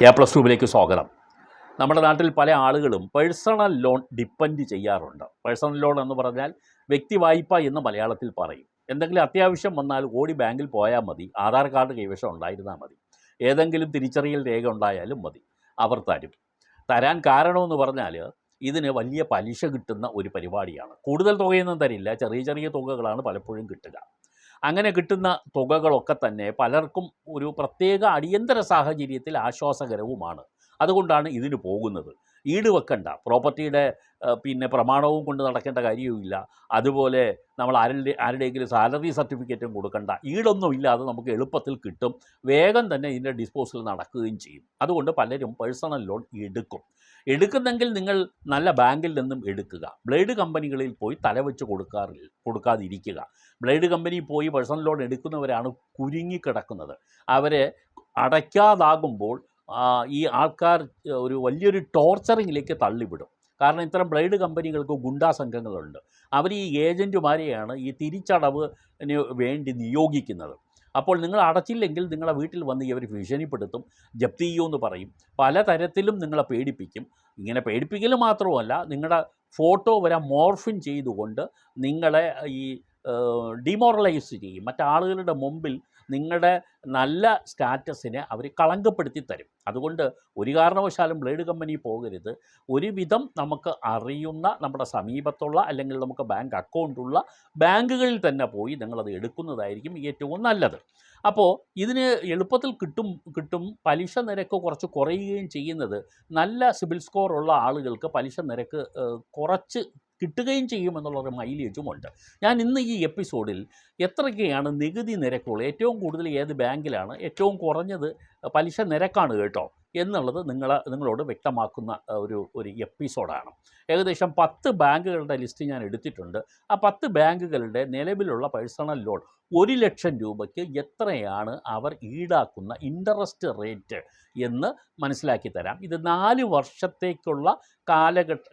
A+2 സ്വാഗതം. നമ്മുടെ നാട്ടിൽ പല ആളുകളും പേഴ്സണൽ ലോൺ ഡിപ്പെൻഡ് ചെയ്യാറുണ്ട്. പേഴ്സണൽ ലോൺ എന്ന് പറഞ്ഞാൽ വ്യക്തി വായ്പ എന്ന് മലയാളത്തിൽ പറയും. എന്തെങ്കിലും അത്യാവശ്യം വന്നാൽ ഓടി ബാങ്കിൽ പോയാൽ മതി, ആധാർ കാർഡ് കൈവശം ഉണ്ടായിരുന്നാൽ മതി, ഏതെങ്കിലും തിരിച്ചറിയൽ രേഖ ഉണ്ടായാലും മതി, അവർ തരാൻ കാരണമെന്ന് പറഞ്ഞാൽ ഇതിന് വലിയ പലിശ കിട്ടുന്ന ഒരു പരിപാടിയാണ്. കൂടുതൽ തുകയൊന്നും തരില്ല, ചെറിയ ചെറിയ തുകകളാണ് പലപ്പോഴും കിട്ടുക. അങ്ങനെ കിട്ടുന്ന തുകകളൊക്കെ തന്നെ പലർക്കും ഒരു പ്രത്യേക അടിയന്തര സാഹചര്യത്തിൽ ആശ്വാസകരവുമാണ്. അതുകൊണ്ടാണ് ഇതിന് പോകുന്നത്. ഈട് വെക്കണ്ട, പ്രോപ്പർട്ടിയുടെ പ്രമാണവും കൊണ്ട് നടക്കേണ്ട കാര്യവുമില്ല. അതുപോലെ നമ്മൾ ആരുടെയെങ്കിലും സാലറി സർട്ടിഫിക്കറ്റും കൊടുക്കണ്ട. ഈടൊന്നും ഇല്ലാതെ നമുക്ക് എളുപ്പത്തിൽ കിട്ടും. വേഗം തന്നെ ഇതിൻ്റെ ഡിസ്പോസൽ നടക്കുകയും ചെയ്യും. അതുകൊണ്ട് പലരും പേഴ്സണൽ ലോൺ എടുക്കുന്നെങ്കിൽ നിങ്ങൾ നല്ല ബാങ്കിൽ നിന്നും എടുക്കുക. ബ്ലേഡ് കമ്പനികളിൽ പോയി തലവെച്ച് കൊടുക്കാതിരിക്കുക. ബ്ലേഡ് കമ്പനിയിൽ പോയി പേഴ്സണൽ ലോൺ എടുക്കുന്നവരാണ് കുരുങ്ങിക്കിടക്കുന്നത്. അവരെ അടയ്ക്കാതാകുമ്പോൾ ഈ ആൾക്കാർ ഒരു വലിയൊരു ടോർച്ചറിങ്ങിലേക്ക് തള്ളിവിടും. കാരണം ഇത്തരം ബ്ലേഡ് കമ്പനികൾക്ക് ഗുണ്ടാ സംഘങ്ങളുണ്ട്. അവർ ഈ ഏജൻറ്റുമാരെയാണ് ഈ തിരിച്ചടവിന് വേണ്ടി നിയോഗിക്കുന്നത്. അപ്പോൾ നിങ്ങൾ അടച്ചില്ലെങ്കിൽ നിങ്ങളെ വീട്ടിൽ വന്ന് ഇവർ ഭീഷണിപ്പെടുത്തും, ജപ്തി ചെയ്യുമെന്ന് പറയും, പലതരത്തിലും നിങ്ങളെ പേടിപ്പിക്കും. ഇങ്ങനെ പേടിപ്പിക്കൽ മാത്രമല്ല, നിങ്ങളുടെ ഫോട്ടോ വരെ മോർഫിൻ ചെയ്തുകൊണ്ട് നിങ്ങളെ ഈ ഡിമോറലൈസ് ചെയ്യും. മറ്റാളുകളുടെ മുമ്പിൽ നിങ്ങളുടെ നല്ല സ്റ്റാറ്റസിനെ അവർ കളങ്കപ്പെടുത്തി തരും. അതുകൊണ്ട് ഒരു കാരണവശാലും ബ്ലേഡ് കമ്പനി പോകരുത്. ഒരുവിധം നമുക്ക് അറിയുന്ന നമ്മുടെ സമീപത്തുള്ള അല്ലെങ്കിൽ നമുക്ക് ബാങ്ക് അക്കൗണ്ടുള്ള ബാങ്കുകളിൽ തന്നെ പോയി നിങ്ങളത് എടുക്കുന്നതായിരിക്കും ഏറ്റവും നല്ലത്. അപ്പോൾ ഇതിന് എളുപ്പത്തിൽ കിട്ടും. പലിശ നിരക്ക് കുറച്ച് കുറയുകയും ചെയ്യുന്നത് നല്ല സിബിൽ സ്കോർ ഉള്ള ആളുകൾക്ക് പലിശ നിരക്ക് കുറച്ച് കിട്ടുകയും ചെയ്യുമെന്നുള്ളൊരു മൈലേജുമുണ്ട്. ഞാൻ ഇന്ന് ഈ എപ്പിസോഡിൽ എത്രയൊക്കെയാണ് നികുതി നിരക്കുകൾ, ഏറ്റവും കൂടുതൽ ഏത് ബാങ്കിലാണ്, ഏറ്റവും കുറഞ്ഞത് പലിശ നിരക്കാണ് കേട്ടോ എന്നുള്ളത് നിങ്ങളോട് വ്യക്തമാക്കുന്ന ഒരു എപ്പിസോഡാണ്. ഏകദേശം 10 ബാങ്കുകളുടെ ലിസ്റ്റ് ഞാൻ എടുത്തിട്ടുണ്ട്. ആ 10 ബാങ്കുകളുടെ നിലവിലുള്ള പേഴ്സണൽ ലോൺ 1 ലക്ഷം രൂപയ്ക്ക് എത്രയാണ് അവർ ഈടാക്കുന്ന ഇൻട്രസ്റ്റ് റേറ്റ് എന്ന് മനസ്സിലാക്കി തരാം. ഇത് 4 വർഷത്തേക്കുള്ള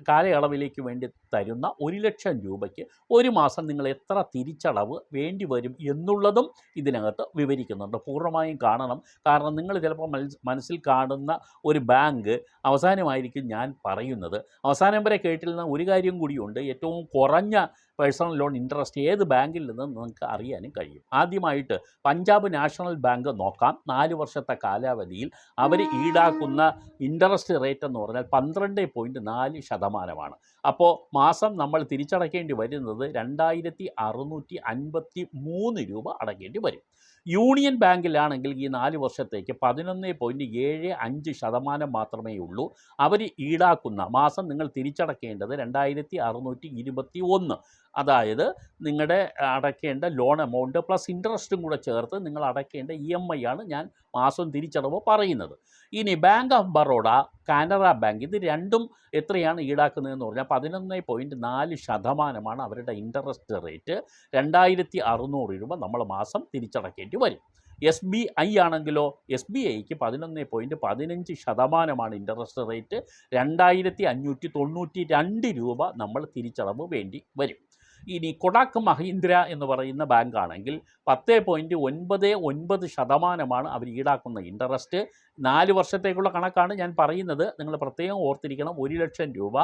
കാലയളവിലേക്ക് വേണ്ടി തരുന്ന 1 ലക്ഷം രൂപയ്ക്ക് ഒരു മാസം നിങ്ങൾ എത്ര തിരിച്ചടവ് വേണ്ടി വരും എന്നുള്ളതും ഇതിനകത്ത് വിവരിക്കുന്നുണ്ട്. പൂർണ്ണമായും കാണണം. കാരണം നിങ്ങൾ ചിലപ്പോൾ മനസ്സിൽ കാണുന്ന ഒരു ബാങ്ക് അവസാനമായിരിക്കും ഞാൻ പറയുന്നത്. അവസാനം വരെ കേട്ടിരുന്ന ഒരു കാര്യം കൂടിയുണ്ട്. ഏറ്റവും കുറഞ്ഞ പേഴ്സണൽ ലോൺ ഇൻട്രസ്റ്റ് ഏത് ബാങ്കിൽ നിന്ന് നിങ്ങൾക്ക് അറിയാനും കഴിയും. ആദ്യമായിട്ട് പഞ്ചാബ് നാഷണൽ ബാങ്ക് നോക്കാം. 4 വർഷത്തെ കാലാവധിയിൽ അവർ ഈടാക്കുന്ന ഇൻട്രസ്റ്റ് റേറ്റ് എന്ന് പറഞ്ഞാൽ 12.4%. അപ്പോൾ മാസം നമ്മൾ തിരിച്ചടയ്ക്കേണ്ടി വരുന്നത് 2653 രൂപ അടയ്ക്കേണ്ടി വരും. യൂണിയൻ ബാങ്കിലാണെങ്കിൽ ഈ 4 വർഷത്തേക്ക് 11.75% മാത്രമേ ഉള്ളൂ. അവർ ഈടാക്കുന്ന മാസം നിങ്ങൾ തിരിച്ചടയ്ക്കേണ്ടത് 2621. അതായത് നിങ്ങളുടെ അടയ്ക്കേണ്ട ലോൺ എമൗണ്ട് പ്ലസ് ഇൻട്രസ്റ്റും കൂടെ ചേർത്ത് നിങ്ങൾ അടയ്ക്കേണ്ട EMI ആണ് ഞാൻ മാസം തിരിച്ചടവ് പറയുന്നത്. ഇനി bank of Baroda, Canara bank, ഇത് രണ്ടും എത്രയാണ് ഈടാക്കുന്നതെന്ന് പറഞ്ഞാൽ 11.4% അവരുടെ ഇൻട്രസ്റ്റ് റേറ്റ്. 2600 രൂപ നമ്മൾ മാസം തിരിച്ചടയ്ക്കേണ്ടി വരും. SBI ആണെങ്കിലോ SBIക്ക് 11.15% ഇൻട്രസ്റ്റ് റേറ്റ്. 2592 രൂപ നമ്മൾ തിരിച്ചടവ് വേണ്ടി വരും. ഇനി കൊടാക് മഹീന്ദ്ര എന്ന് പറയുന്ന ബാങ്കാണെങ്കിൽ 10.99% അവർ ഈടാക്കുന്ന ഇൻട്രസ്റ്റ്. 4 വർഷത്തേക്കുള്ള കണക്കാണ് ഞാൻ പറയുന്നത്, നിങ്ങൾ പ്രത്യേകം ഓർത്തിരിക്കണം. 1 ലക്ഷം രൂപ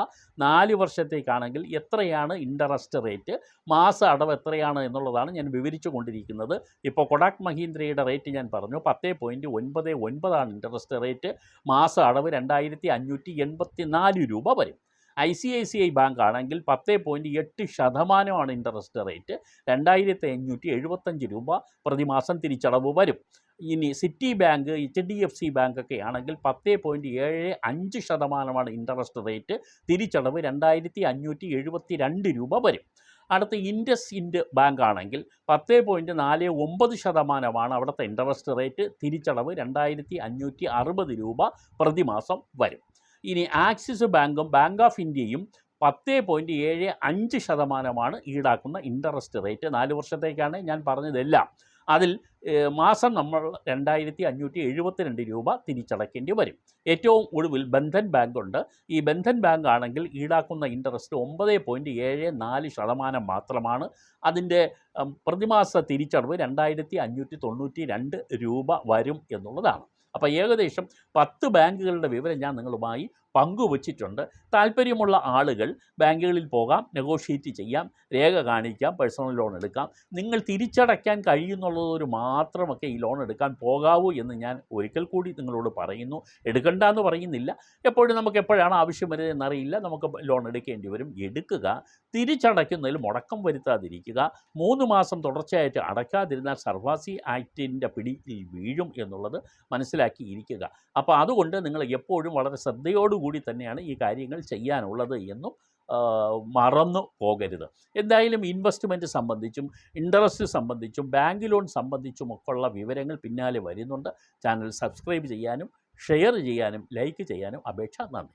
4 വർഷത്തേക്കാണെങ്കിൽ എത്രയാണ് ഇൻട്രസ്റ്റ് റേറ്റ്, മാസ അടവ് എത്രയാണ് എന്നുള്ളതാണ് ഞാൻ വിവരിച്ചു കൊണ്ടിരിക്കുന്നത്. ഇപ്പോൾ കൊടാക് മഹീന്ദ്രയുടെ റേറ്റ് ഞാൻ പറഞ്ഞു, 10.99% ഇൻട്രസ്റ്റ് റേറ്റ്. മാസ അടവ് 2584 രൂപ വരും. ICICI ബാങ്ക് ആണെങ്കിൽ 10.8% ഇൻട്രസ്റ്റ് റേറ്റ്. 2575 രൂപ പ്രതിമാസം തിരിച്ചടവ് വരും. ഇനി സിറ്റി ബാങ്ക്, HDFC ബാങ്കൊക്കെ ആണെങ്കിൽ 10.75% ഇൻട്രസ്റ്റ് റേറ്റ്. തിരിച്ചടവ് 2572 രൂപ വരും. അടുത്ത ഇൻഡസ് ബാങ്ക് ആണെങ്കിൽ 10.49% അവിടുത്തെ ഇൻട്രസ്റ്റ് റേറ്റ്. തിരിച്ചടവ് 2560 രൂപ പ്രതിമാസം വരും. ഇനി ആക്സിസ് ബാങ്കും ബാങ്ക് ഓഫ് ഇന്ത്യയും 10.75% ഈടാക്കുന്ന ഇൻട്രസ്റ്റ് റേറ്റ്. 4 വർഷത്തേക്കാണ് ഞാൻ പറഞ്ഞതെല്ലാം. അതിൽ മാസം നമ്മൾ 2572 രൂപ തിരിച്ചടയ്ക്കേണ്ടി വരും. ഏറ്റവും ഒടുവിൽ ബന്ധൻ ബാങ്കുണ്ട്. ഈ ബന്ധൻ ബാങ്ക് ആണെങ്കിൽ ഈടാക്കുന്ന ഇൻട്രസ്റ്റ് 9.74% മാത്രമാണ്. അതിൻ്റെ പ്രതിമാസ തിരിച്ചടവ് 2592 രൂപ വരും എന്നുള്ളതാണ്. അപ്പോൾ ഏകദേശം 10 ബാങ്കുകളുടെ വിവരം ഞാൻ നിങ്ങളുമായി പങ്കുവച്ചിട്ടുണ്ട്. താല്പര്യമുള്ള ആളുകൾ ബാങ്കുകളിൽ പോകാം, നെഗോഷിയേറ്റ് ചെയ്യാം, രേഖ കാണിക്കാം, പേഴ്സണൽ ലോൺ എടുക്കാം. നിങ്ങൾ തിരിച്ചടയ്ക്കാൻ കഴിയുന്നുള്ളതൊരു മാത്രമൊക്കെ ഈ ലോൺ എടുക്കാൻ പോകാവൂ എന്ന് ഞാൻ ഒരിക്കൽ കൂടി നിങ്ങളോട് പറയുന്നു. എടുക്കണ്ട എന്ന് പറയുന്നില്ല. എപ്പോഴും നമുക്ക് എപ്പോഴാണ് ആവശ്യം വരുന്നത് എന്നറിയില്ല. നമുക്ക് ലോൺ എടുക്കേണ്ടി വരും. എടുക്കുക. തിരിച്ചടയ്ക്കുന്നതിൽ മുടക്കം വരുത്താതിരിക്കുക. 3 മാസം തുടർച്ചയായിട്ട് അടയ്ക്കാതിരുന്നാൽ സർഫാസി ആക്ടിൻ്റെ പിടിയിൽ വീഴും എന്നുള്ളത് മനസ്സിലാക്കിയിരിക്കുക. അപ്പോൾ അതുകൊണ്ട് നിങ്ങൾ എപ്പോഴും വളരെ ശ്രദ്ധയോടുകൂടി തന്നെയാണ് ഈ കാര്യങ്ങൾ ചെയ്യാനുള്ളത് എന്നും മറന്നു പോകരുത്. എന്തായാലും ഇൻവെസ്റ്റ്മെൻറ്റ് സംബന്ധിച്ചും ഇൻട്രസ്റ്റ് സംബന്ധിച്ചും ബാങ്ക് ലോൺ സംബന്ധിച്ചുമൊക്കെയുള്ള വിവരങ്ങൾ പിന്നാലെ വരുന്നുണ്ട്. ചാനൽ സബ്സ്ക്രൈബ് ചെയ്യാനും ഷെയർ ചെയ്യാനും ലൈക്ക് ചെയ്യാനും അപേക്ഷ. നന്ദി.